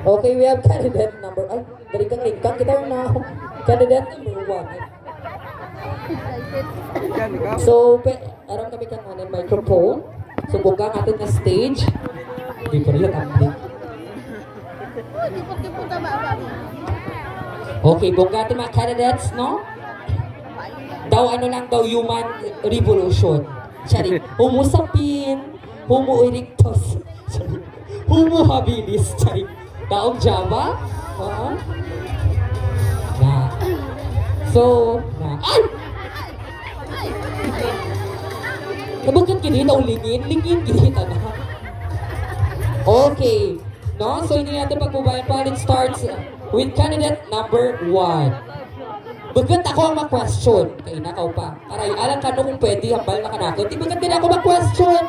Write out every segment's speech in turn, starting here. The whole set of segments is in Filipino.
Okay, we have candidate number... Ay, ringkang. Kita yung na ako. Candidate number 1. So, aram kami kang microphone. So, buka natin na stage. Hindi pa rin update. Okay, buka natin mga candidates, no? Daw ano lang daw, human revolution. Sorry, homo sapien, homo erectus, sorry, homo habilis, sorry. Daog Java, ay! Nabukit kini na ulingin kita na. Okay, no? So hindi natin pagbubayan pa. It starts with candidate number 1. Bagat ako ang mag-question. Kaya nakaw pa. Aray, alam ka no kung pwede, hambal na kanakot. Di bagat din ako mag-question.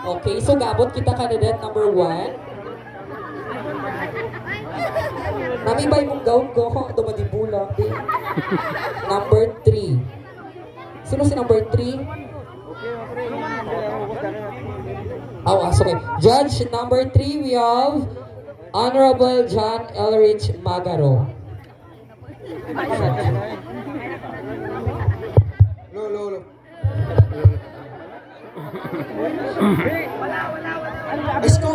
Okay, so gabot kita candidate number 1. Namibay mong gawin ko, dumadibulang. Number 3. Sino si number 3? Okay. Judge number 3, we have Honorable John Elrich Magaro. Lo. Isko!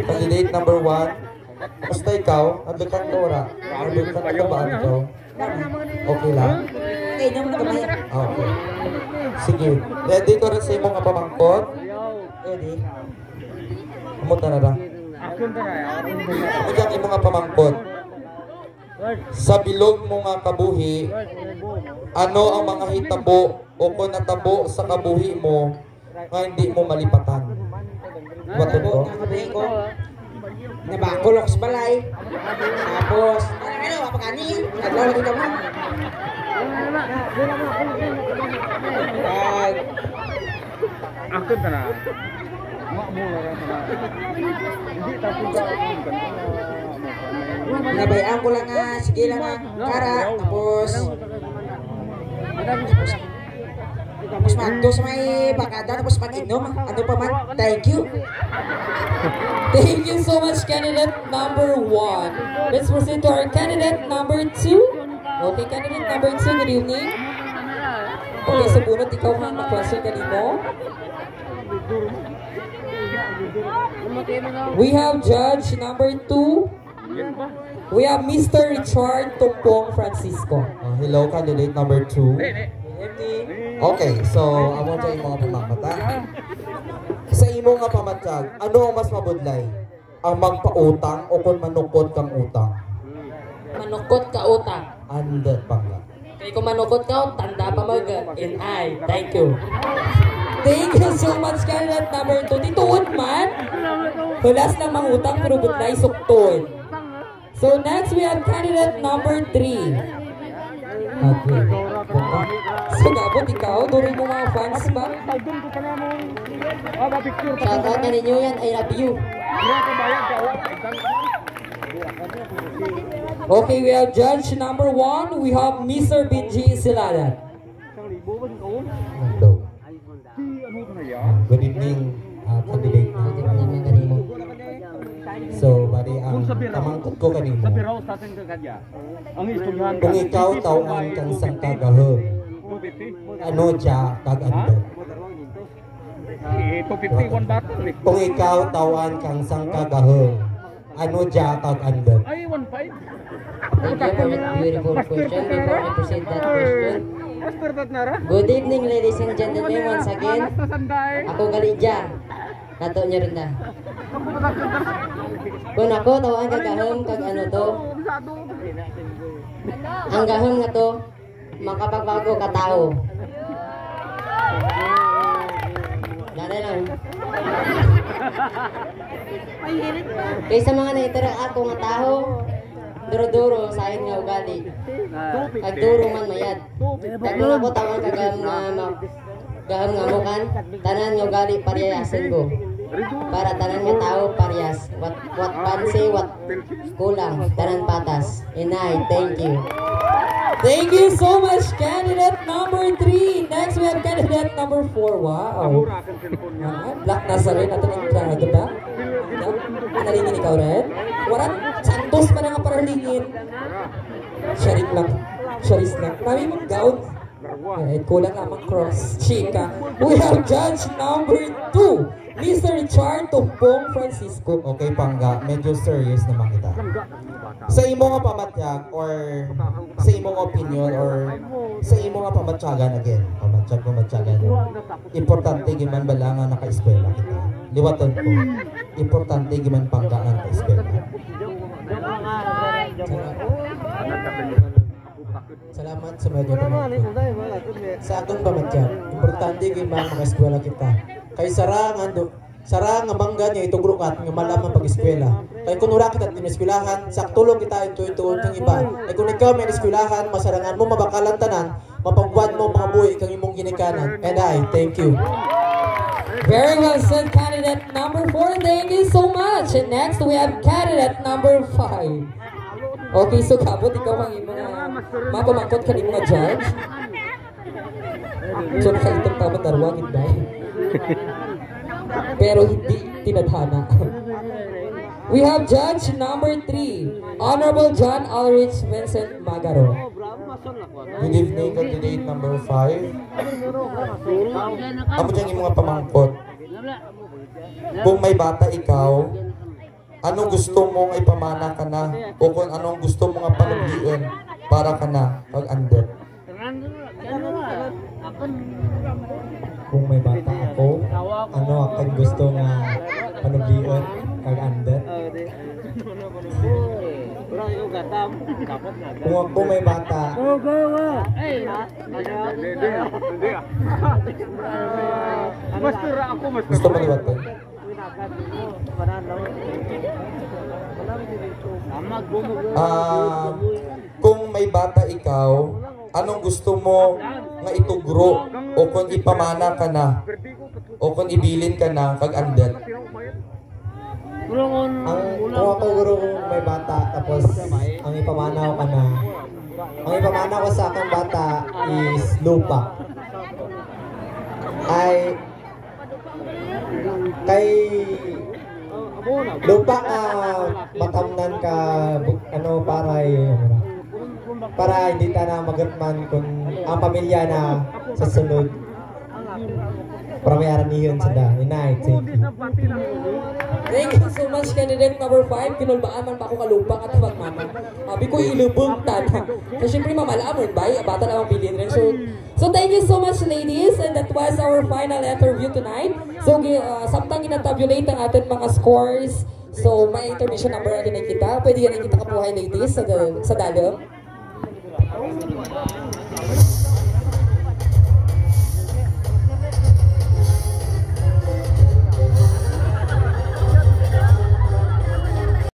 Candidate number 1. Basta ikaw, nandun kang Nora. Nandun kang nagabaan ikaw. Okay lang? Okay, naman kamay. Okay. Sige. Ready ko rin sa imong pamangkot? Ready? Kamuta na lang. Ikaw imong pamangkot. Sa bilog mo nga kabuhi, ano ang mga hitabo o kung natabo sa kabuhi mo nga hindi mo malipatan? Bato ko? ko. Nabakulok sa balay. Tapos, ano, apakani? Adlaw lagi ka mo. Akun na. Makmula ra sa. Hindi tapos Nabayaan ko lang nga, sige lang nga, kara, tapos magdo sa may bakada, tapos mag-inom, ano pa man, thank you. Thank you so much, candidate number 1. Let's proceed to our candidate number 2. Okay, candidate number 2, good evening. Okay, so bunot ikaw nga na-question kanino. We have judge number 2. We have Mr. Richard Tumpong Francisco. Hello, candidate number 2. Okay, so amo sa imo nga pamamata. Sa imo nga pamatyag, ano ang mas mabudlay? Ang magpautang o kung manukod kang utang? Manukod ka utang. Andet pangga. Kaya kung manukod ka, tanda pa mag in I. Thank you. Thank you so much, candidate number 2. Tituod man. Hulas lang mangutang pero budlay suktod. So next we have candidate number 3. Okay. So gabot ikaw, durin mo mga fans ba? Shoutout na ninyo yan, I love you. Okay, we have judge number 1. We have Mr. Benji Siladan. Hello. Good evening, candidate namin kanimo. So, bali ang pamangkot ko kanimo. Kung ikaw tawag kang sangkagaho, ano siya kaganda? Kung ikaw tawag kang sangkagaho, ano siya kaganda? Thank you for that beautiful question. Before I proceed that question, good evening ladies and gentlemen once again. Ako Galidja. Nato nyo rin na. Kung ako tawaan kagahom kag ano to. Ang gahom nga to, makapagbago ka tao. Dali lang. Kaysa mga naitira ako nga tao, duro-duro sa akin nga ugali. Kagduro man mayad. Kagduro ako tawang kagahom nga mukan, tanan nga ugali pariyasin ko. Para tanan nga tao parehas. What pansi, what kulang, tanan patas. Inay, thank you. Thank you so much, candidate number 3. Next, we have candidate number 4. Wow. Black Nazarene na ito ng entrada ba? Analingin ikaw rin? Warat, santos pa na nga paralingin. Sharing lang. Sharis lang. Mami mong gown. Kulang amang cross. Chika. We have judge number 2. Mr. Richard Tumpong Francisco. Okay, Pangga, medyo serious naman kita. Sa imo nga pamatyag or sa imo nga opinion or sa imo nga pamatyagan again. Pamatyagan. Importante giman bala nga naka-eskwela kita. Liwaton ko. Importante giman Pangga nga naka-eskwela. Salamat sa medyo pamangkot. Sa akong pamatyag, importante giman maka-eskwela kita. Kay sarang nga bangga niya itugrukat nga malaman pag-eskwela. Kay kung ura kita tineskwelahan, saktulong kita ito ng iba. Kay kung ikaw may eskwelahan, masarangan mo mabakalan tanan, mapagbuwan mo mga buhay kang imong ginikanan. And I thank you. Very well said, candidate number 4. Thank you so much. And next, we have candidate number 5. Okay, so kabot ikaw kang imong mapamangkot ka ni mga judge. So nakaitong tamang darwagin ba? Pero hindi tinadhana. We have judge number 3, Honorable John Ulrich Vincent Magaro. Good evening, candidate number 5. Amo dyan yung mga pamangkot. Kung may bata ikaw, anong gusto mong ipamana ka na? O kung anong gusto mong panubliin para ka na pag-under? Kung may bata ako, ano akan gusto nga panublian kag under? Kung ako may bata, Gusto mo liwatin? Kung may bata ikaw, anong gusto mo nga itugro o kung ipamana ka na o kung ibilin ka na kag andel? kung ako guro kung may bata, tapos ang ipamana ko na, ang ipamana ko sa akong bata is lupa. Ay, kay lupa nga matamnan ka ano para hindi ta na magatman kung ang pamilya na sa sunod para may aranihan sila. Inay, thank you. Thank you so much, candidate number 5. Kinulbaan man pa ako kalupang at pagmama. Sabi ko ilubog tana. So syempre mamalaamon ba? Bata na ang bilin rin. So thank you so much, ladies. And that was our final interview tonight. So samtang ina-tabulate ang ating mga scores. So may intermission number na kita. Pwede yan kita kapuhay, ladies, sa dalom.